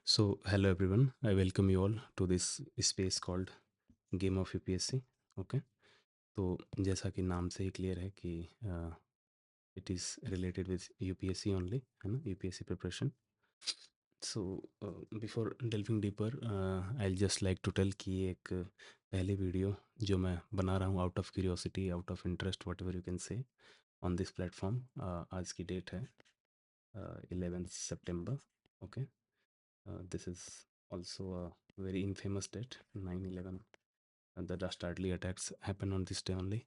So, hello everyone. I welcome you all to this space called Game of UPSC. Okay, तो जैसा कि नाम से ही क्लियर है कि it is related with UPSC only, है ना, UPSC preparation. So before delving deeper I just like to tell कि ये एक पहली वीडियो जो मैं बना रहा हूँ out of curiosity, out of interest, whatever you can say, on this platform. आज की डेट है 11 सितंबर. Okay, this is also a very infamous date, 9/11. The dastardly attacks happen on this day only.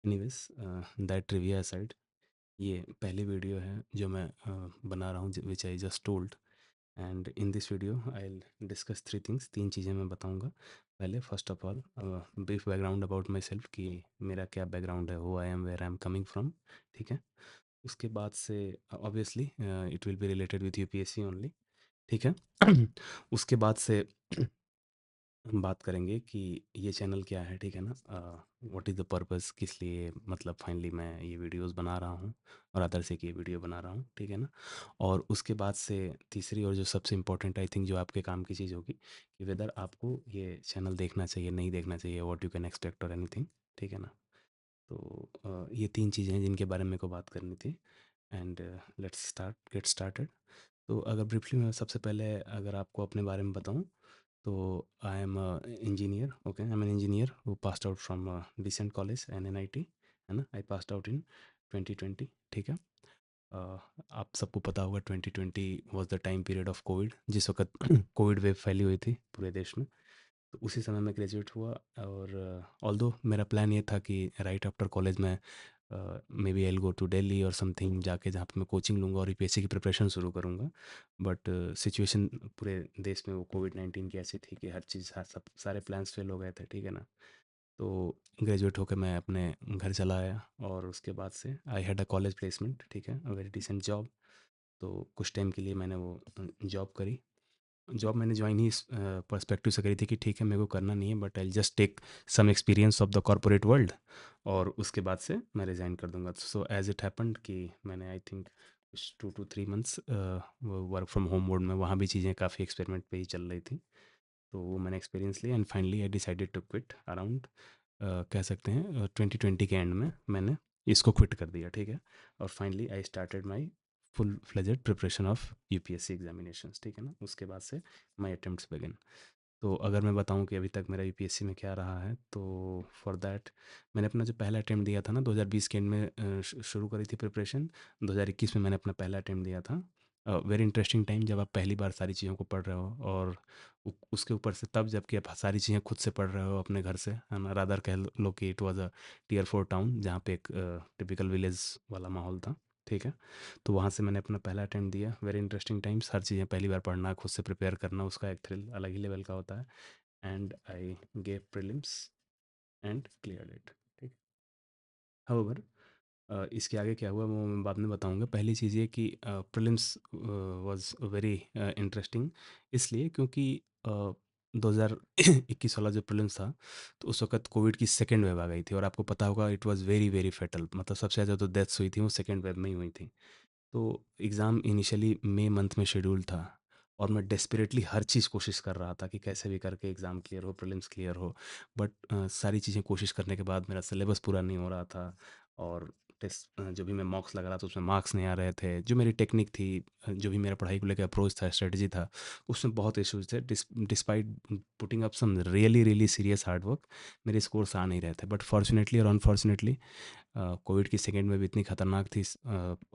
Anyways, that trivia aside, ये पहली video है जो मैं बना रहा हूँ, which I just told. And in this video I will discuss three things. तीन चीज़ें मैं बताऊँगा. पहले, first of all, brief background about myself, कि मेरा क्या बैकग्राउंड है, who I am, where I am coming from. ठीक है. उसके बाद से obviously it will be related with UPSC only. ठीक है. उसके बाद से हम बात करेंगे कि ये चैनल क्या है. ठीक है ना, व्हाट इज़ द पर्पस, किस लिए, मतलब फाइनली मैं ये वीडियोस बना रहा हूँ और अदर से कि ये वीडियो बना रहा हूँ. ठीक है ना. और उसके बाद से तीसरी और जो सबसे इम्पोर्टेंट, आई थिंक, जो आपके काम की चीज़ होगी, कि वेदर आपको ये चैनल देखना चाहिए, नहीं देखना चाहिए, व्हाट यू कैन एक्सपेक्ट और एनीथिंग. ठीक है ना. तो ये तीन चीज़ें हैं जिनके बारे में मेरे को बात करनी थी. And let's get started. तो अगर ब्रीफली मैं सबसे पहले अगर आपको अपने बारे में बताऊं, तो I am engineer. Okay, I am an engineer who passed out from decent college NNIT, है ना. I passed out in 2020. ठीक है. आप सबको पता होगा 2020 was the time period of COVID, जिस वक्त कोविड वेव फैली हुई थी पूरे देश में. तो उसी समय मैं ग्रेजुएट हुआ. और ऑल्दो मेरा प्लान ये था कि राइट आफ्टर कॉलेज में maybe I go to Delhi और समथिंग, जाके जहाँ पे मैं कोचिंग लूँगा और यूपीएससी की प्रिपरेशन शुरू करूँगा. बट सिचुएशन पूरे देश में वो कोविड-19 की ऐसी थी कि हर चीज़, हर सब सारे प्लान्स फेल हो गए थे. ठीक है ना. तो ग्रेजुएट होकर मैं अपने घर चला आया और उसके बाद से आई हैड अ कॉलेज प्लेसमेंट. ठीक है, अ वेरी डिसेंट जॉब. तो कुछ टाइम के लिए मैंने वो जॉब करी. जॉब मैंने ज्वाइन ही इस पर्सपेक्टिव से करी थी कि ठीक है, मेरे को करना नहीं है, but I just take some experience of the corporate world, और उसके बाद से मैं रिज़ाइन कर दूंगा. सो एज इट हैपेंड कि मैंने, आई थिंक, कुछ 2 to 3 months work from home mode में, वहाँ भी चीज़ें काफ़ी एक्सपेरिमेंट पे ही चल रही थी. तो वो मैंने एक्सपीरियंस लिया and finally I decided to quit around, कह सकते हैं 2020 के एंड में मैंने इसको क्विट कर दिया. ठीक है. और finally I started my full fledged preparation of UPSC examinations. ठीक है ना. उसके बाद से माई अटेम्प्ट्स बिगिन. तो अगर मैं बताऊं कि अभी तक मेरा यूपीएससी में क्या रहा है, तो फॉर दैट मैंने अपना जो पहला अटेम्प्ट दिया था ना, 2020 के एंड में शुरू करी थी प्रिपरेशन. 2021 में मैंने अपना पहला अटेम्प्ट दिया था. वेरी इंटरेस्टिंग टाइम, जब आप पहली बार सारी चीज़ों को पढ़ रहे हो, और उसके ऊपर से तब जबकि आप सारी चीज़ें खुद से पढ़ रहे हो अपने घर से, है ना. रादर कह लो कि it was a Tier 4 town, जहाँ पे एक टिपिकल विलेज वाला माहौल था. ठीक है. तो वहाँ से मैंने अपना पहला अटेम्प्ट दिया. वेरी इंटरेस्टिंग टाइम्स, हर चीज़ें पहली बार पढ़ना, खुद से प्रिपेयर करना, उसका एक थ्रिल अलग ही लेवल का होता है. And I gave prelims and cleared it. ठीक. हाउएवर, इसके आगे क्या हुआ वो मैं बाद में बताऊंगा. पहली चीज़ ये कि प्रीलिम्स वाज वेरी इंटरेस्टिंग, इसलिए क्योंकि 2021 वाला जो प्रीलिम्स था, तो उस वक्त कोविड की सेकेंड वेव आ गई थी, और आपको पता होगा it was very very fatal. मतलब सबसे ज़्यादा जो डेथ्स हुई थी वो सेकेंड वेव में ही हुई थी. तो एग्ज़ाम इनिशियली मई मंथ में शेड्यूल था, और मैं डेस्परेटली हर चीज़ कोशिश कर रहा था कि कैसे भी करके एग्ज़ाम क्लियर हो, प्रीलिम्स क्लियर हो. बट सारी चीज़ें कोशिश करने के बाद मेरा सिलेबस पूरा नहीं हो रहा था, और टेस्ट जो भी मैं मॉक्स लगा रहा था उसमें मार्क्स नहीं आ रहे थे. जो मेरी टेक्निक थी, जो भी मेरा पढ़ाई को लेकर अप्रोच था, स्ट्रेटजी था, उसमें बहुत इश्यूज थे. Despite putting up some really really serious hard work, मेरे स्कोर्स आ नहीं रहे थे. बट फॉर्चुनेटली और अनफॉर्चुनेटली कोविड की सेकेंड वेव इतनी ख़तरनाक थी,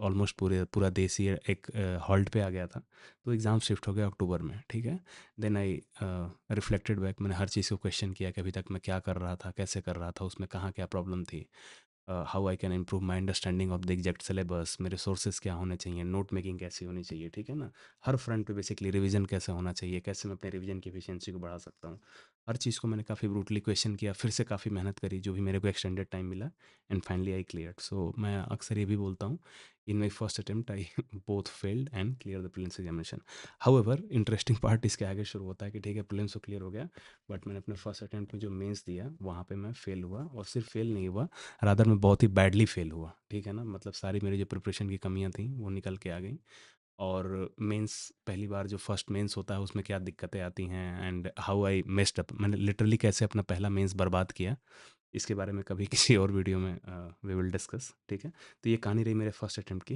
ऑलमोस्ट पूरा देश ही एक हॉल्ट पे आ गया था. तो एग्ज़ाम शिफ्ट हो गया अक्टूबर में. ठीक है. देन आई रिफ्लेक्टेड बैक, मैंने हर चीज़ को क्वेश्चन किया कि अभी तक मैं क्या कर रहा था, कैसे कर रहा था, उसमें कहाँ क्या प्रॉब्लम थी, how I can improve my understanding of the exact syllabus, मेरे सोर्सेज क्या होने चाहिए, नोट मेकिंग कैसी होनी चाहिए. ठीक है ना. हर फ्रंट पे बेसिकली रिवीजन कैसे होना चाहिए, कैसे मैं अपने रिवीजन की एफिशिएंसी को बढ़ा सकता हूँ. हर चीज़ को मैंने काफ़ी ब्रूटली क्वेश्चन किया, फिर से काफ़ी मेहनत करी, जो भी मेरे को एक्सटेंडेड टाइम मिला. And finally I cleared. So मैं अक्सर ये भी बोलता हूँ, in my first attempt I both failed and clear the prelims examination. However, interesting part इसके आगे शुरू होता है कि ठीक है, प्रीलिम्स तो क्लियर हो गया, बट मैंने अपने फर्स्ट अटेम्प्ट में जो मेंस दिया वहाँ पे मैं फेल हुआ, और सिर्फ फेल नहीं हुआ, रादर मैं बहुत ही बैडली फेल हुआ. ठीक है ना. मतलब सारी मेरी जो प्रिपरेशन की कमियां थी वो निकल के आ गई. और मेंस पहली बार जो फर्स्ट मेंस होता है उसमें क्या दिक्कतें आती हैं, and how I messed up, मैंने लिटरली कैसे अपना पहला मेंस बर्बाद किया, इसके बारे में कभी किसी और वीडियो में वी विल डिस्कस, ठीक है। तो ये कहानी रही मेरे फर्स्ट अटेम्प्ट की।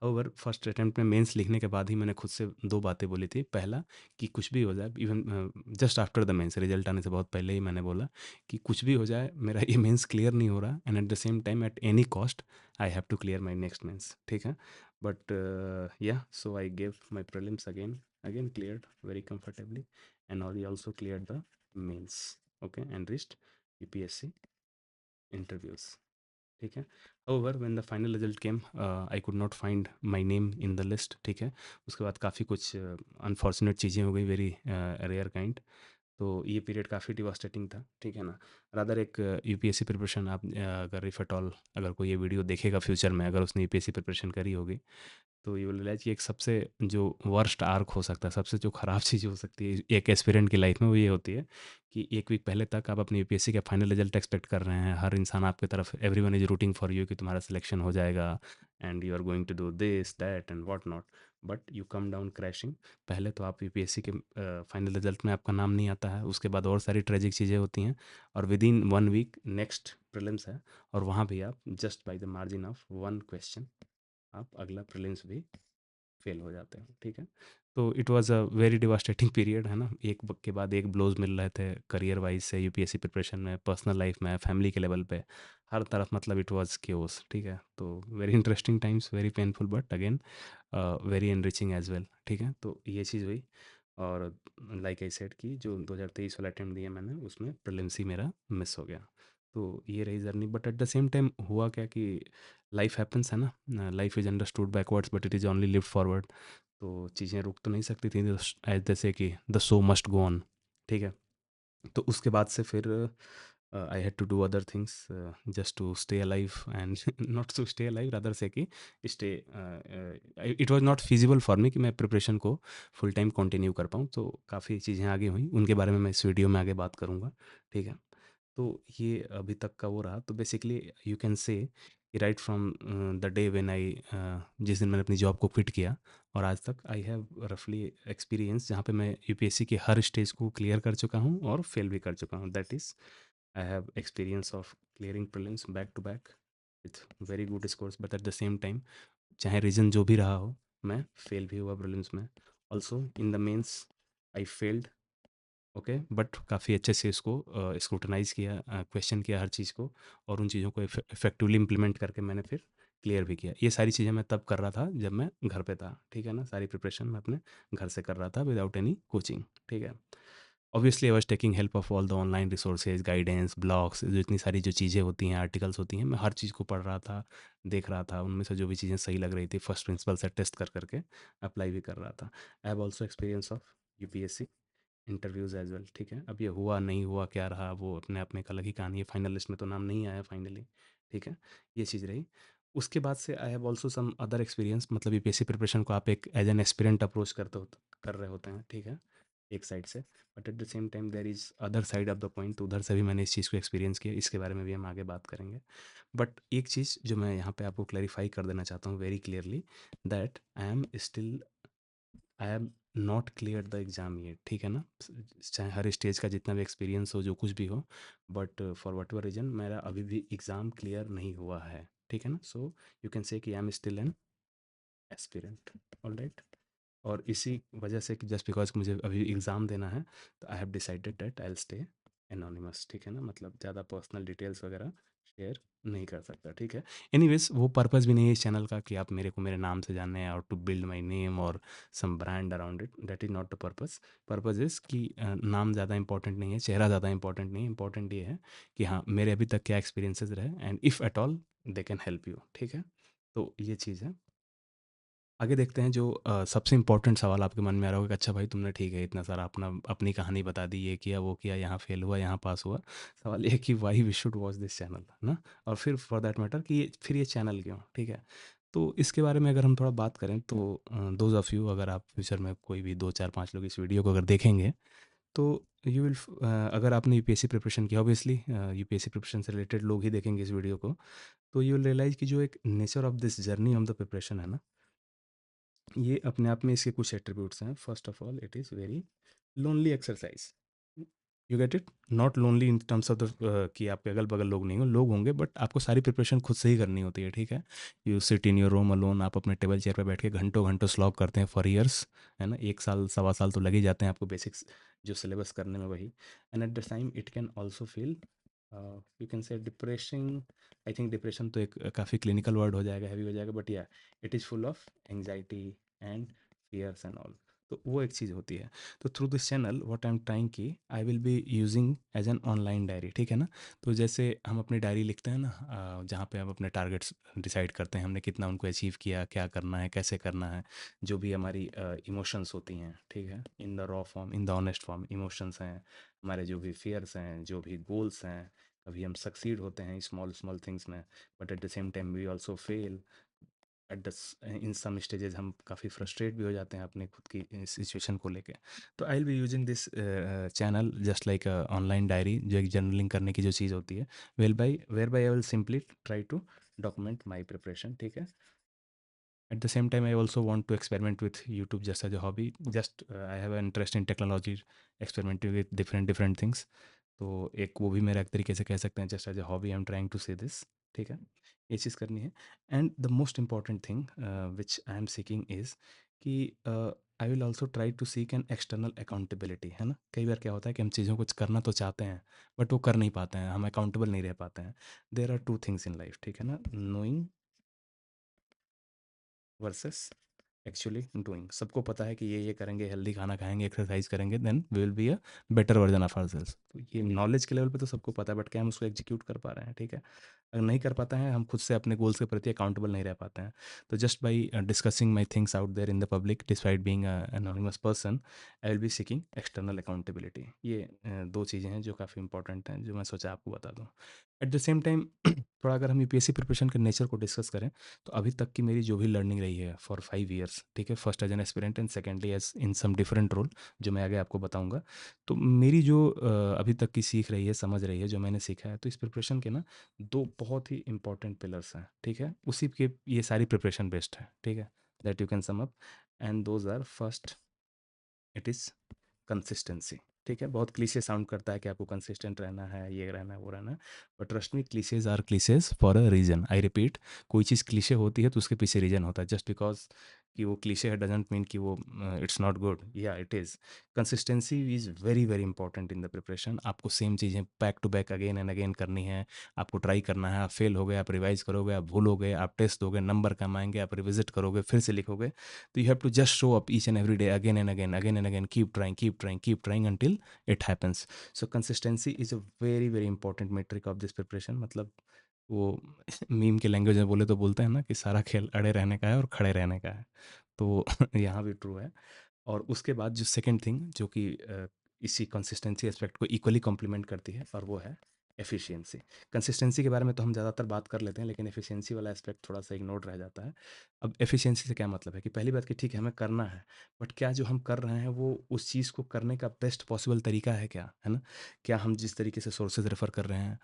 हाउएवर फर्स्ट अटेम्प्ट में मेंस लिखने के बाद ही मैंने खुद से दो बातें बोली थी। पहला कि कुछ भी हो जाए, even just after the mains, result आने से बहुत पहले ही मैंने बोला कि कुछ भी हो जाए मेरा ये मेंस क्लियर नहीं हो रहा, and at the same time at any cost I have to clear my next mains, ठीक है। But yeah so I gave my prelims again cleared very comfortably, and I also cleared the mains, okay, and reached UPSC interviews, ठीक है। However when the final result came I could not find my name in the list, ठीक है। उसके बाद काफ़ी कुछ unfortunate चीज़ें हो गई, वेरी रेयर काइंड। तो ये पीरियड काफ़ी डिवास्टेटिंग था, ठीक है ना। रादर एक यूपीएससी प्रिपरेशन आप अगर इफ़ एट ऑल अगर कोई ये वीडियो देखेगा फ्यूचर में, अगर उसने यूपीएससी प्रिपरेशन करी होगी, तो यू विल रियलाइज कि एक सबसे जो वर्स्ट आर्क हो सकता है, सबसे जो ख़राब चीज़ हो सकती है एक एस्पिरेंट की लाइफ में, वो ये होती है कि एक वीक पहले तक आप अपनी यूपीएससी का फाइनल रिजल्ट एक्सपेक्ट कर रहे हैं, हर इंसान आपकी तरफ, everyone is rooting for you कि तुम्हारा सिलेक्शन हो जाएगा, and you are going to do this that and what not, but you come down crashing. पहले तो आप यूपीएससी के फाइनल रिजल्ट में आपका नाम नहीं आता है, उसके बाद और सारी ट्रेजिक चीज़ें होती हैं, और within 1 week next prelims है, और वहाँ भी आप just by the margin of 1 question आप अगला प्रीलिम्स भी फेल हो जाते हैं, ठीक है। तो it was a very devastating period, है ना। एक के बाद एक ब्लोज मिल रहे थे करियर वाइज से, यूपीएससी प्रिपरेशन में, पर्सनल लाइफ में, फैमिली के लेवल पे, हर तरफ, मतलब इट वाज केओस, ठीक है। तो very interesting times, very painful, but again very enriching as well, ठीक है। तो ये चीज़ हुई, और लाइक आई सेड कि जो 2023 वाला अटेम्प्ट दिया मैंने, उसमें प्रीलिम्स ही मेरा मिस हो गया। तो ये रही journey, but at the same time हुआ क्या कि लाइफ हैपन्स, है ना। Life is understood backwards but it is only lived forward. तो चीज़ें रुक तो नहीं सकती थी, एज जैसे कि the show must go on, ठीक है। तो उसके बाद से फिर I had to do other things just to stay alive, and not to stay alive, rather से कि stay, it was not feasible for me कि मैं प्रिपरेशन को फुल टाइम कंटिन्यू कर पाऊँ। तो काफ़ी चीज़ें आगे हुई, उनके बारे में मैं इस वीडियो में आगे बात करूँगा, ठीक है। तो ये अभी तक का वो रहा। तो बेसिकली यू कैन से right from the day when I, जिस दिन मैंने अपनी जॉब को क्विट किया, और आज तक आई हैव रफली एक्सपीरियंस जहाँ पे मैं यूपीएससी के हर स्टेज को क्लियर कर चुका हूँ और फेल भी कर चुका हूँ। That is I have experience of clearing prelims back to back with very good scores, but at the same time चाहे रीज़न जो भी रहा हो, मैं फेल भी हुआ प्रीलिम्स में। Also in the mains I failed, okay, but काफ़ी अच्छे से इसको स्क्रूटनाइज़ किया, क्वेश्चन किया हर चीज़ को, और उन चीज़ों को इफेक्टिवली इम्प्लीमेंट करके मैंने फिर क्लियर भी किया। ये सारी चीज़ें मैं तब कर रहा था जब मैं घर पे था, ठीक है ना। सारी प्रिपरेशन मैं अपने घर से कर रहा था विदाउट एनी कोचिंग, ठीक है। Obviously I was taking help of all the online resources, guidance, blogs, जो इतनी सारी जो चीज़ें होती हैं, आर्टिकल्स होती हैं, मैं हर चीज़ को पढ़ रहा था, देख रहा था, उनमें से जो भी चीज़ें सही लग रही थी फर्स्ट प्रिंसिपल से टेस्ट कर करके अप्लाई भी कर रहा था। आई have also experience of UPSC interviews as well, ठीक है। अब ये हुआ नहीं हुआ क्या रहा, वो अपने आप में एक अलग ही कहानी है। फाइनल लिस्ट में तो नाम नहीं आया फाइनली, ठीक है। ये चीज़ रही। उसके बाद से I have also some other experience, मतलब यूपीएससी प्रिपरेशन को आप एक एज एन एस्पिरेंट अप्रोच कर रहे होते हैं, ठीक है, एक साइड से, but at the same time there is other side of the point. तो उधर से भी मैंने इस चीज़ को एक्सपीरियंस किया, इसके बारे में भी हम आगे बात करेंगे। बट एक चीज़ जो मैं यहाँ पे आपको क्लैरिफाई कर देना चाहता हूँ very clearly, that I have not clear the exam yet, ठीक है ना। चाहे हर स्टेज का जितना भी एक्सपीरियंस हो, जो कुछ भी हो, but for whatever reason मेरा अभी भी एग्ज़ाम क्लियर नहीं हुआ है, ठीक है ना। सो यू कैन से कि I am still an aspirant, alright. और इसी वजह से कि जस्ट बिकॉज मुझे अभी एग्ज़ाम देना है, तो आई have decided that I will stay anonymous, ठीक है ना। मतलब ज़्यादा पर्सनल डिटेल्स वगैरह शेयर नहीं कर सकता, ठीक है। एनीवेज वो पर्पज़ भी नहीं है इस चैनल का कि आप मेरे को मेरे नाम से जाने, और टू बिल्ड माय नेम और some brand around it, that is not the purpose. Purpose is कि नाम ज़्यादा इंपॉर्टेंट नहीं है, चेहरा ज़्यादा इंपॉर्टेंट नहीं है, इंपॉर्टेंट ये है कि हाँ, मेरे अभी तक क्या एक्सपीरियंसेस रहे, and if at all they can help you, ठीक है। तो ये चीज़ है। आगे देखते हैं जो सबसे इम्पोर्टेंट सवाल आपके मन में आ रहा होगा कि अच्छा भाई, तुमने ठीक है इतना सारा अपना अपनी कहानी बता दी, ये किया वो किया, यहाँ फेल हुआ यहाँ पास हुआ। सवाल ये है कि why we should watch this channel, है ना। और फिर फॉर दैट मैटर कि ये चैनल क्यों, ठीक है। तो इसके बारे में अगर हम थोड़ा बात करें, तो दोज ऑफ यू, अगर आप फ्यूचर में कोई भी 2 4 5 लोग इस वीडियो को अगर देखेंगे, तो यू विल, अगर आपने यूपीएससी प्रिपरेशन किया, ऑब्वियसली यूपीएससी प्रिपरेशन से रिलेटेड लोग ही देखेंगे इस वीडियो को, तो यू विल रियलाइज कि जो एक nature of this journey of the preparation है ना, ये अपने आप में इसके कुछ एट्रीब्यूट्स हैं। First of all it is very lonely exercise. You get it, not lonely in terms of the कि आपके अगल बगल लोग नहीं हो, लोग होंगे बट आपको सारी प्रिपरेशन खुद से ही करनी होती है, ठीक है। You sit in your room alone, आप अपने टेबल चेयर पर बैठ के घंटों घंटों स्लॉग करते हैं फॉर ईयर्स, है ना। 1 साल 1.25 साल तो लग ही जाते हैं आपको बेसिक्स जो सिलेबस करने में, वही। And at the time it can also feel, you can से डिप्रेशन। आई थिंक डिप्रेशन तो एक काफ़ी क्लिनिकल वर्ड हो जाएगा, हैवी हो जाएगा, but yeah it is full of anxiety and fears and all. तो वो एक चीज़ होती है। तो through this channel what I am trying की I will be using as an online diary, ठीक है ना। तो जैसे हम अपनी डायरी लिखते हैं ना, जहाँ पे हम अपने टारगेट्स डिसाइड करते हैं, हमने कितना उनको अचीव किया, क्या करना है, कैसे करना है, जो भी हमारी इमोशंस होती हैं, ठीक है, in the raw form, in the honest form emotions हैं, हमारे जो भी फियर्स हैं, जो भी गोल्स हैं। कभी हम सक्सीड होते हैं स्मॉल स्मॉल थिंग्स में, but at the same time we also fail at the in some stages, हम काफ़ी फ्रस्ट्रेट भी हो जाते हैं अपने खुद की सिचुएशन को लेके। तो I will be using this channel just like online diary, जो एक जर्नलिंग करने की जो चीज़ होती है, whereby I will simply try to document my preparation, ठीक है। At the same time, I also want to experiment with YouTube just as a hobby. Just I have an interest in technology, experimenting with different things. तो एक वो भी मेरा एक तरीके से कह सकते हैं just as a hobby, I am trying to say this, ठीक है। ये चीज़ करनी है। And the most important thing which I am seeking is कि I will also try to seek an external accountability, है ना। कई बार क्या होता है कि हम चीज़ों को करना तो चाहते हैं बट वो कर नहीं पाते हैं, हम अकाउंटेबल नहीं रह पाते हैं। There are two things in life, ठीक है ना, नोइंग वर्सेस एक्चुअली डूइंग। सबको पता है कि ये करेंगे, हेल्दी खाना खाएंगे, एक्सरसाइज करेंगे, then we will be a better version of ourselves. तो ये नॉलेज के लेवल पे तो सबको पता है, बट क्या हम उसको एग्जीक्यूट कर पा रहे हैं, ठीक है। अगर नहीं कर पाते हैं, हम खुद से अपने गोल्स के प्रति अकाउंटेबल नहीं रह पाते हैं। तो just by discussing my things out there in the public despite being anonymous person, I will be seeking external accountability. ये दो चीज़ें हैं जो काफ़ी इंपॉर्टेंट हैं, जो मैं सोचा आपको बता दूँ। एट द सेम टाइम थोड़ा अगर हम यूपीएससी प्रिपरेशन के नेचर को डिस्कस करें, तो अभी तक की मेरी जो भी लर्निंग रही है फॉर 5 ईयर्स, ठीक है, first as an aspirant and secondly as in some different role, जो मैं आगे आपको बताऊंगा। तो मेरी जो अभी तक की सीख रही है, समझ रही है, जो मैंने सीखा है, तो इस प्रिपरेशन के ना दो बहुत ही इंपॉर्टेंट पिलर्स हैं, ठीक है। उसी के ये सारी प्रिपरेशन बेस्ड है, ठीक है, that you can sum up. And those are, first it is consistency, ठीक है। बहुत क्लीशे साउंड करता है कि आपको कंसिस्टेंट रहना है, ये रहना है, वो रहना है, but trust me, cliches are cliches for a reason. I repeat, कोई चीज़ क्लीशे होती है तो उसके पीछे रीजन होता है। जस्ट बिकॉज कि वो क्लीशे है डजेंट मीन कि वो इट्स नॉट गुड, या it is. Consistency is very very important in the preparation. आपको सेम चीज़ें back to back again and again करनी है, आपको ट्राई करना है। आप फेल हो गए, आप रिवाइज करोगे, आप भूलोगे, आप टेस्ट दोगे, नंबर कम आएंगे, आप रिविजिट करोगे, फिर से लिखोगे। तो you have to just show up each and every day, again and again, again and again, keep trying until it happens. So consistency is a very very important metric of this preparation. मतलब वो meme के language में बोले तो बोलते हैं ना कि सारा खेल अड़े रहने का है और खड़े रहने का है। तो यहाँ भी ट्रू है। और उसके बाद जो सेकंड थिंग जो कि इसी कंसिस्टेंसी एस्पेक्ट को इक्वली कॉम्प्लीमेंट करती है, और वो है एफिशिएंसी। कंसिस्टेंसी के बारे में तो हम ज़्यादातर बात कर लेते हैं, लेकिन एफिशिएंसी वाला एस्पेक्ट थोड़ा सा इग्नोर रह जाता है। अब एफिशिएंसी से क्या मतलब है कि पहली बात कि ठीक है हमें करना है, बट क्या जो हम कर रहे हैं वो उस चीज़ को करने का बेस्ट पॉसिबल तरीका है क्या, है ना। क्या हम जिस तरीके से सोर्सेज रेफर कर रहे हैं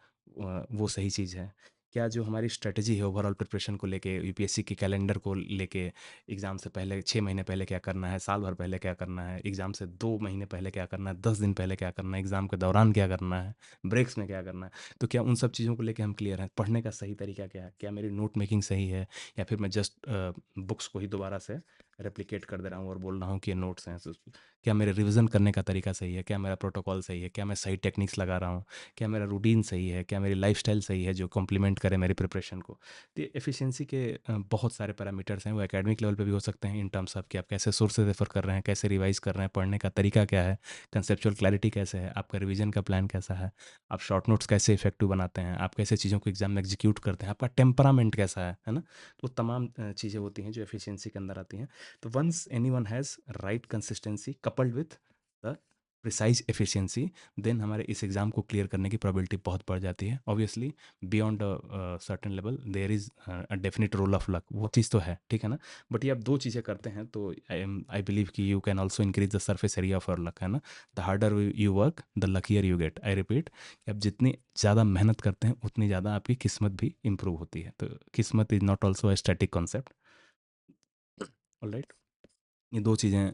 वो सही चीज़ है। क्या जो हमारी स्ट्रेटजी है ओवरऑल प्रिपरेशन को लेके, यूपीएससी के कैलेंडर को लेके, एग्ज़ाम से पहले 6 महीने पहले क्या करना है, साल भर पहले क्या करना है, एग्ज़ाम से 2 महीने पहले क्या करना है, 10 दिन पहले क्या करना है, एग्ज़ाम के दौरान क्या करना है, ब्रेक्स में क्या करना है। तो क्या उन सब चीज़ों को लेके हम क्लियर हैं? पढ़ने का सही तरीका क्या है? क्या मेरी नोट मेकिंग सही है, या फिर मैं जस्ट बुक्स को ही दोबारा से रेप्लिकेट कर दे रहा हूँ और बोल रहा हूँ कि ये नोट्स हैं। क्या मेरे रिवीजन करने का तरीका सही है? क्या मेरा प्रोटोकॉल सही है? क्या मैं सही टेक्निक्स लगा रहा हूँ? क्या मेरा रूटीन सही है? क्या मेरी लाइफस्टाइल सही है जो कॉम्प्लीमेंट करे मेरी प्रिपरेशन को? तो एफिशिएंसी के बहुत सारे पैरामीटर्स हैं, वो एकेडमिक लेवल पे भी हो सकते हैं इन टर्म्स ऑफ कि आप कैसे सोर्सेज रेफर कर रहे हैं, कैसे रिवाइज कर रहे हैं, पढ़ने का तरीका क्या है, कंसेप्चुअल क्लैरिटी कैसे है, आपका रिवीजन का प्लान कैसा है, आप शॉर्ट नोट्स कैसे इफेक्टिव बनाते हैं, आप कैसे चीज़ों को एग्जाम में एग्जीक्यूट करते हैं, आपका टेम्परामेंट कैसा है ना। तो तमाम चीज़ें होती हैं जो एफिशिएंसी के अंदर आती हैं। तो once anyone has right consistency coupled with the precise efficiency, then हमारे इस एग्ज़ाम को क्लियर करने की प्रोबेबिलिटी बहुत बढ़ जाती है। Obviously beyond certain level there is a definite role of luck, वो चीज़ तो है, ठीक है ना। बट ये आप दो चीज़ें करते हैं तो आई बिलीव कि you can also increase the surface area of your luck, है ना। The harder you work the luckier you get. I repeat कि आप जितनी ज़्यादा मेहनत करते हैं उतनी ज़्यादा आपकी किस्मत भी इम्प्रूव होती है। तो किस्मत is not also a static concept. Alright. ये 2 चीज़ें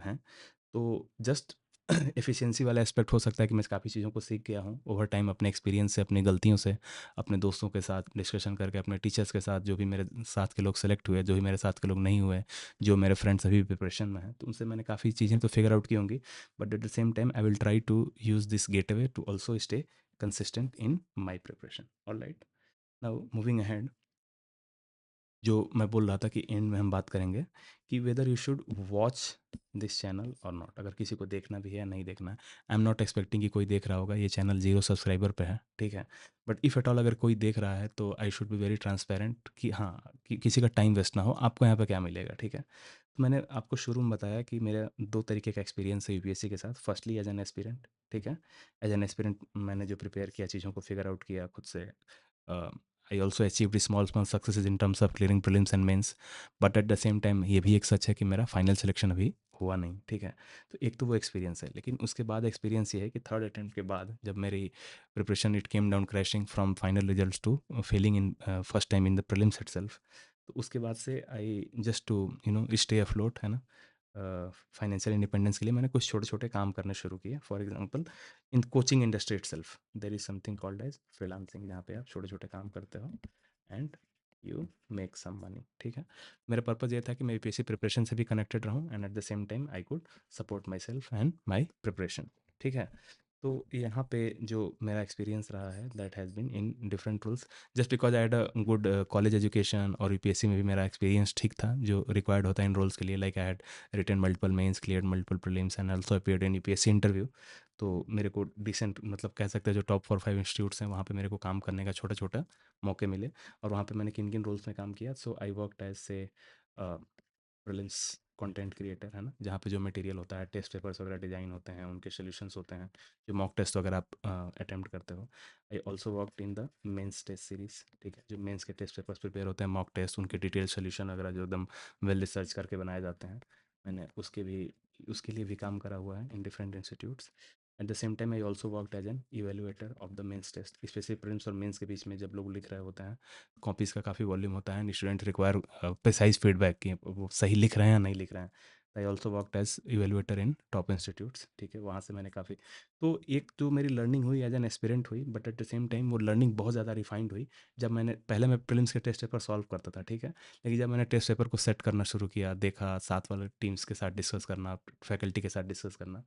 हैं। तो जस्ट एफिशिएंसी वाला एस्पेक्ट हो सकता है कि मैं काफ़ी चीज़ों को सीख गया हूँ ओवर टाइम अपने एक्सपीरियंस से, अपनी गलतियों से, अपने दोस्तों के साथ डिस्कशन करके, अपने टीचर्स के साथ, जो भी मेरे साथ के लोग सेलेक्ट हुए, जो भी मेरे साथ के लोग नहीं हुए, जो मेरे फ्रेंड्स अभी भी प्रिपरेशन में हैं, तो उनसे मैंने काफ़ी चीज़ें तो फिगर आउट की होंगी। But at the same time I will try to use this gateway to also stay consistent in my preparation. Alright, now moving ahead, जो मैं बोल रहा था कि एंड में हम बात करेंगे कि whether you should watch this channel और नॉट, अगर किसी को देखना भी है या नहीं देखना है। आई एम नॉट एक्सपेक्टिंग कि कोई देख रहा होगा, ये चैनल 0 सब्सक्राइबर पे है, ठीक है। बट इफ़ एट ऑल अगर कोई देख रहा है तो I should be very transparent कि हाँ, कि किसी का टाइम वेस्ट ना हो, आपको यहाँ पे क्या मिलेगा, ठीक है। तो मैंने आपको शुरू में बताया कि मेरा 2 तरीके का एक्सपीरियंस है यूपीएससी के साथ। फर्स्टली एज एन एस्पिरेंट, ठीक है। एज एन एस्पिरेंट मैंने जो प्रिपेयर किया, चीज़ों को फिगर आउट किया खुद से, I also achieved small small successes in terms of clearing prelims and mains. But at the same time ये भी एक सच है कि मेरा फाइनल सिलेक्शन अभी हुआ नहीं, ठीक है। तो एक तो वो एक्सपीरियंस है, लेकिन उसके बाद एक्सपीरियंस ये है कि थर्ड अटेम्प्ट के बाद जब मेरी preparation it came down crashing from final results to failing in first time in the prelims itself. तो उसके बाद से I just to stay afloat, है ना, फाइनेंशियल इंडिपेंडेंस के लिए मैंने कुछ छोटे छोटे काम करने शुरू किए। For example, in coaching industry itself there is something called as freelancing, जहाँ पे आप छोटे छोटे काम करते हो and you make some money, ठीक है। मेरा पर्पज़ ये था कि मैं यूपीएससी प्रिपरेशन से भी कनेक्टेड रहूँ and at the same time I could support my self and my preparation, ठीक है। तो यहाँ पे जो मेरा एक्सपीरियंस रहा है that has been in different roles, just because I had a good college education, और यूपीएससी में भी मेरा एक्सपीरियंस ठीक था जो रिक्वायर्ड होता है इन रोल्स के लिए। Like I had written multiple mains, cleared multiple prelims and also appeared in UPSC interview. तो मेरे को डिसेंट, मतलब कह सकते हैं जो टॉप 4-5 इंस्टीट्यूट्स हैं वहाँ पे मेरे को काम करने का छोटा छोटा मौके मिले। और वहाँ पे मैंने किन किन रोल्स में काम किया, सो आई वर्कड एज से प्रीलिम्स कंटेंट क्रिएटर, है ना, जहाँ पे जो मटेरियल होता है, टेस्ट पेपर्स वगैरह डिज़ाइन होते हैं, उनके सॉल्यूशंस होते हैं, जो मॉक टेस्ट वगैरह आप अटेम्प्ट करते हो। I also worked in the mains test series, ठीक है, जो मेंस के टेस्ट पेपर्स प्रिपेयर होते हैं, मॉक टेस्ट, उनके डिटेल सॉल्यूशन वगैरह जो एकदम वेल रिसर्च करके बनाए जाते हैं, मैंने उसके लिए भी काम करा हुआ है in different institutes. At the same time I also worked as an evaluator of the mains test, specially prelims और मेंस के बीच में जब लोग लिख रहे होते हैं, कॉपीज़ का काफ़ी वॉल्यूम होता है and student require precise feedback कि वो सही लिख रहे हैं या नहीं लिख रहे हैं। I also worked as evaluator in top institutes, ठीक है। वहाँ से मैंने काफ़ी, तो एक तो मेरी लर्निंग हुई एज एन एस्पिरेंट हुई, but at the same time वो लर्निंग बहुत ज़्यादा रिफाइंड हुई जब मैंने पहले मैं प्रीलिम्स के टेस्ट पेपर सॉल्व करता था, ठीक है। लेकिन जब मैंने टेस्ट पेपर को सेट करना शुरू किया, देखा, साथ वाले टीम्स के साथ डिस्कस करना, फैकल्टी के साथ डिस्कस करना,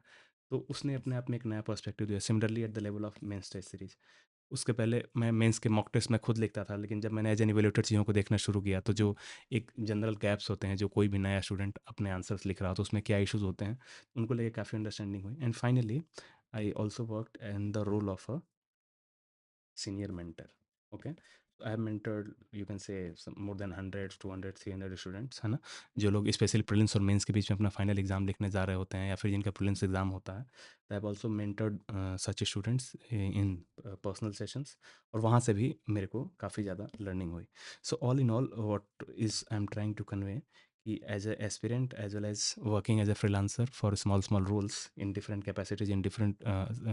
तो उसने अपने आप में एक नया पर्सपेक्टिव दिया। Similarly at the level of mains test series, उसके पहले मैं मेंस के मॉक टेस्ट मैं खुद लिखता था, लेकिन जब मैंने एज एन इवैल्यूएटर चीज़ों को देखना शुरू किया, तो जो एक जनरल गैप्स होते हैं, जो कोई भी नया स्टूडेंट अपने आंसर्स लिख रहा हो तो उसमें क्या इश्यूज होते हैं, उनको लेके काफ़ी अंडरस्टैंडिंग हुई। And finally I also worked in the role of a senior mentor. Okay, so I have mentored, you can say, some more than 100, 200, 300 students, है ना, जो लोग स्पेशली प्रीलिम्स और मेंस के बीच में अपना फाइनल एग्जाम लिखने जा रहे होते हैं या फिर जिनका प्रीलिम्स एग्जाम होता है। आई have also mentored such students in personal sessions, और वहाँ से भी मेरे को काफ़ी ज़्यादा लर्निंग हुई। So all in all what is I am trying to convey कि as a aspirant as well as working as a freelancer for small small roles in different capacities in different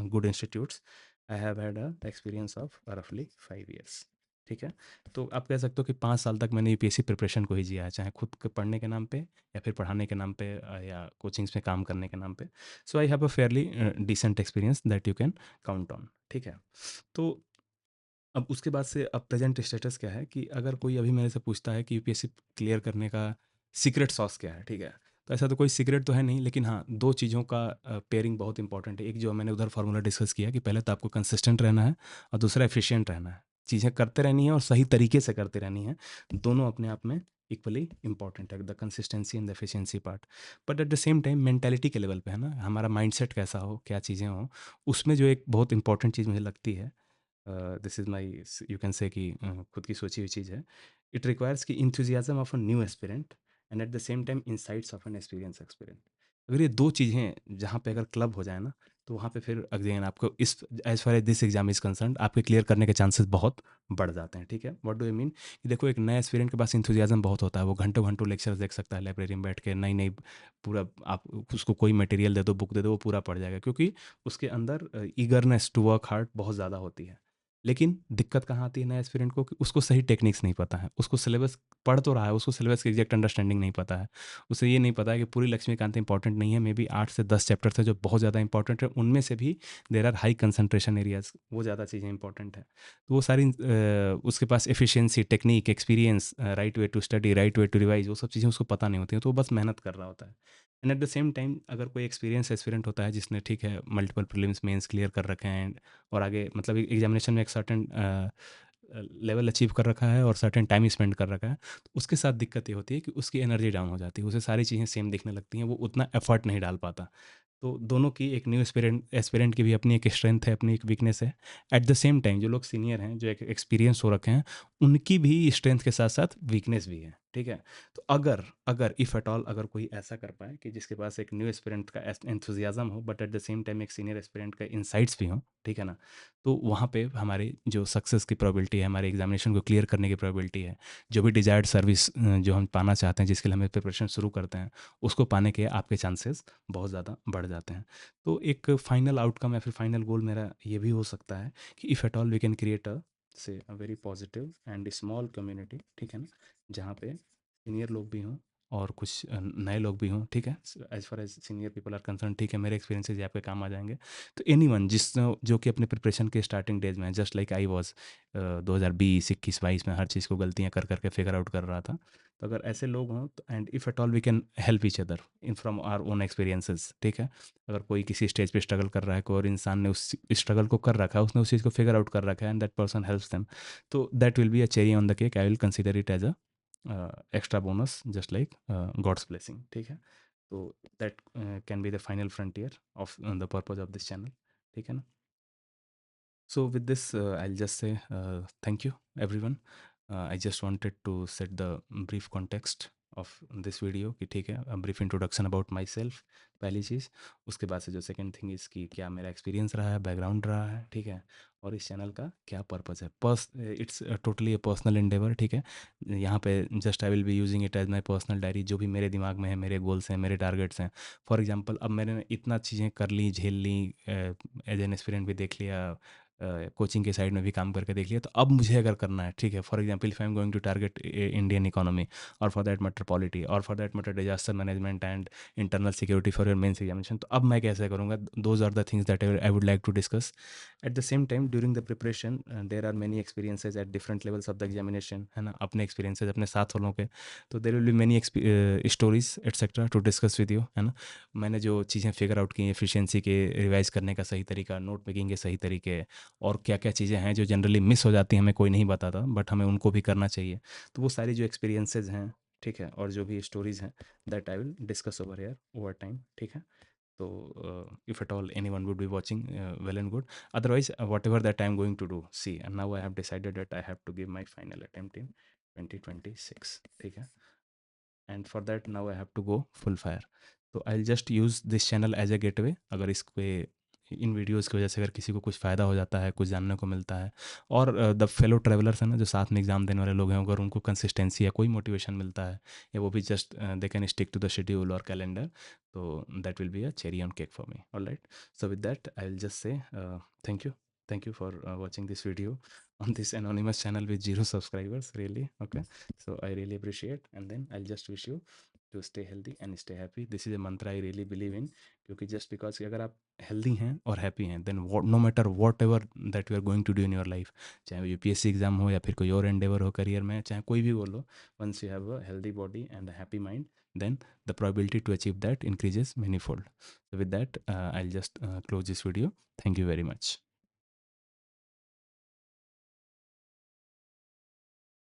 good institutes, I have had a experience of रफली 5 years, ठीक है। तो आप कह सकते हो कि 5 साल तक मैंने यूपीएससी प्रिपरेशन को ही जिया है, चाहे खुद के पढ़ने के नाम पे या फिर पढ़ाने के नाम पे, या कोचिंग्स में काम करने के नाम पे। So I have a fairly decent experience that you can count on, ठीक है। तो अब उसके बाद से अब प्रेजेंट स्टेटस क्या है कि अगर कोई अभी मेरे से पूछता है कि यूपीएससी क्लियर करने का सीक्रेट सॉस क्या है, ठीक है, तो ऐसा तो कोई सीक्रेट तो है नहीं, लेकिन हाँ, दो चीज़ों का पेयरिंग बहुत इंपॉर्टेंट है। एक जो मैंने उधर फार्मूला डिस्कस किया कि पहले तो आपको कंसिस्टेंट रहना है, और दूसरा एफिशिएंट रहना है। चीज़ें करते रहनी है और सही तरीके से करते रहनी है, दोनों अपने आप में इक्वली इंपॉर्टेंट है, the consistency and the efficiency part. But at the same time mentality के लेवल पे, है ना, हमारा माइंडसेट कैसा हो, क्या चीज़ें हों, उसमें जो एक बहुत इंपॉर्टेंट चीज़ मुझे लगती है, this is my, you can say कि खुद की सोची हुई चीज़ है। इट रिक्वायर्स कि enthusiasm of a new aspirant and at the same time insights of an experience experienced. अगर ये दो चीज़ें जहाँ पे अगर क्लब हो जाए ना, तो वहाँ पे फिर अगेन आपको इस, as far as this exam is concern, आपके क्लियर करने के चांसेस बहुत बढ़ जाते हैं, ठीक है। व्हाट डू आई मीन कि देखो, एक नए एस्पिरेंट के पास इंथुजियाज्म बहुत होता है, वो घंटों घंटों लेक्चर्स देख सकता है लाइब्रेरी में बैठ के, नई नई, पूरा आप उसको कोई मटेरियल दे दो, बुक दे दो, वो पूरा पढ़ जाएगा, क्योंकि उसके अंदर ईगरनेस टू वर्क हार्ड बहुत ज़्यादा होती है। लेकिन दिक्कत कहाँ आती है नए एस्पिरेंट को कि उसको सही टेक्निक्स नहीं पता है, उसको सिलेबस पढ़ तो रहा है, उसको सिलेबस की एग्जैक्ट अंडरस्टैंडिंग नहीं पता है। उसे ये नहीं पता है कि पूरी लक्ष्मीकांत इंपॉर्टेंट नहीं है, मे बी 8 से 10 चैप्टर्स हैं जो बहुत ज़्यादा इंपॉर्टेंट है, उनमें से भी there are high concentration areas, वो ज़्यादा चीज़ें इंपॉर्टेंट है। तो वो सारी उसके पास efficiency, technique, experience, right way to study, right way to revise, वो सब चीज़ें उसको पता नहीं होती हैं, तो वो बस मेहनत कर रहा होता है। And at the same time अगर कोई एक्सपीरियंस एस्पिरेंट होता है जिसने ठीक है मल्टीपल प्रीलिम्स मेंस क्लियर कर रखे हैं और आगे मतलब एग्जामिनेशन में एक सर्टेन लेवल अचीव कर रखा है और सर्टेन टाइम स्पेंड कर रखा है, तो उसके साथ दिक्कत ये होती है कि उसकी एनर्जी डाउन हो जाती है, उसे सारी चीज़ें सेम दिखने लगती हैं, वो उतना एफर्ट नहीं डाल पाता। तो दोनों की एक न्यू एस्पिरेंट एस्पिरेंट की भी अपनी एक स्ट्रेंथ है, अपनी एक वीकनेस है। एट द सेम टाइम जो लोग सीनियर हैं, जो एक एक्सपीरियंस हो रखे हैं, उनकी भी स्ट्रेंथ के साथ साथ वीकनेस भी है, ठीक है। तो अगर अगर इफ़ एट ऑल अगर कोई ऐसा कर पाए कि जिसके पास एक न्यू एस्पिरेंट का एंथुजियाज्म हो but at the same time एक सीनियर एस्पिरेंट का इनसाइट्स भी हों, ठीक है ना, तो वहाँ पे हमारी जो सक्सेस की प्रोबेबिलिटी है, हमारे एग्जामिनेशन को क्लियर करने की प्रोबेबिलिटी है, जो भी डिजायर्ड सर्विस जो हम पाना चाहते हैं, जिसके लिए हमें प्रिपरेशन शुरू करते हैं, उसको पाने के आपके चांसेस बहुत ज़्यादा बढ़ जाते हैं। तो एक फाइनल आउटकम या फिर फाइनल गोल मेरा ये भी हो सकता है कि if at all we can create a very positive and small community, ठीक है ना, जहाँ पे सीनियर लोग भी हों और कुछ नए लोग भी हों, ठीक है, as far as senior people are concern, ठीक है, मेरे एक्सपीरियंसेस आपके काम आ जाएंगे। तो एनीवन जिस जो कि अपने प्रिपरेशन के स्टार्टिंग डेज में, जस्ट लाइक आई वाज 2020 21 22 में हर चीज़ को गलतियां कर करके फिगर आउट कर रहा था, तो अगर ऐसे लोग हों तो and if at all we can help each other in from our own experiences, ठीक है। अगर कोई किसी स्टेज पे स्ट्रगल कर रहा है, कोई और इंसान ने उस स्ट्रगल को कर रखा है, उसने उस चीज़ को फिगर आउट कर रखा है and that person helps them, तो that will be a cherry on the cake, I will consider it as a extra bonus just like God's blessing, ठीक है। तो that can be the final frontier of the purpose of this channel, ठीक है ना। So with this, I'll just say thank you, everyone. I just wanted to set the brief context of this video कि ठीक है, brief introduction about my self, पहली चीज़। उसके बाद से जो सेकंड थिंग इज़ कि क्या मेरा एक्सपीरियंस रहा है, बैकग्राउंड रहा है, ठीक है, और इस चैनल का क्या पर्पज़ है। It's totally a personal endeavour, ठीक है। यहाँ पे just I will be using it as my personal diary, जो भी मेरे दिमाग में है, मेरे गोल्स हैं, मेरे टारगेट्स हैं। फॉर एग्जाम्पल अब मैंने इतना चीज़ें कर ली, झेल ली, एज एन एक्सपीरियंस भी देख लिया, कोचिंग के साइड में भी काम करके देख लिया, तो अब मुझे अगर करना है, ठीक है, for example if I am going to target Indian economy और फॉर दैट मैटर पॉलिटी और for that matter disaster management and internal security for your mains examination, तो अब मैं कैसे करूँगा, those are the things that I would like to discuss. At the same time during the preparation there are many experiences at different levels of the examination, है ना, अपने experiences अपने साथ वालों के, तो there will be many stories etcetera to discuss with you, है ना। मैंने जो चीज़ें फिगर आउट की, एफिशिएंसी के रिवाइज करने का सही तरीका, नोट मेकिंग के सही तरीके, और क्या-क्या चीज़ें हैं जो जनरली मिस हो जाती हैं, हमें कोई नहीं बताता, बट हमें उनको भी करना चाहिए। तो वो सारी जो एक्सपीरियंसेस हैं, ठीक है, और जो भी स्टोरीज़ हैं, that I will discuss over here over time, ठीक है। तो if at all anyone would be watching, well and good, otherwise whatever that I am going to do, see and now I have decided that I have to give my final attempt in 2026, ठीक है। And for that now I have to go full fire. तो I will just use this channel as a gateway, अगर इसको इन videos की वजह से अगर किसी को कुछ फ़ायदा हो जाता है, कुछ जानने को मिलता है, और द फेलो ट्रैवलर्स हैं ना, जो साथ में एग्ज़ाम देने वाले लोग हैं, अगर उनको कंसिस्टेंसी या कोई मोटिवेशन मिलता है, या वो भी just they can stick to the schedule और कैलेंडर, तो that will be a cherry on cake for me, alright. So with that I will just say thank you, thank you for watching this video on this anonymous channel with 0 subscribers, really, okay. So I really appreciate, and then I'll just wish you to stay healthy and stay happy. This is a mantra I really believe in, क्योंकि just because कि अगर आप healthy हैं और happy हैं, then no matter what ever that you are going to do in your life, चाहे वो UPSC exam हो या फिर कोई और एंडेवर हो करियर में, चाहे कोई भी बोलो, once you have a healthy body and a happy mind, then the probability to achieve that increases manifold. So with that, I'll just close this video. Thank you very much.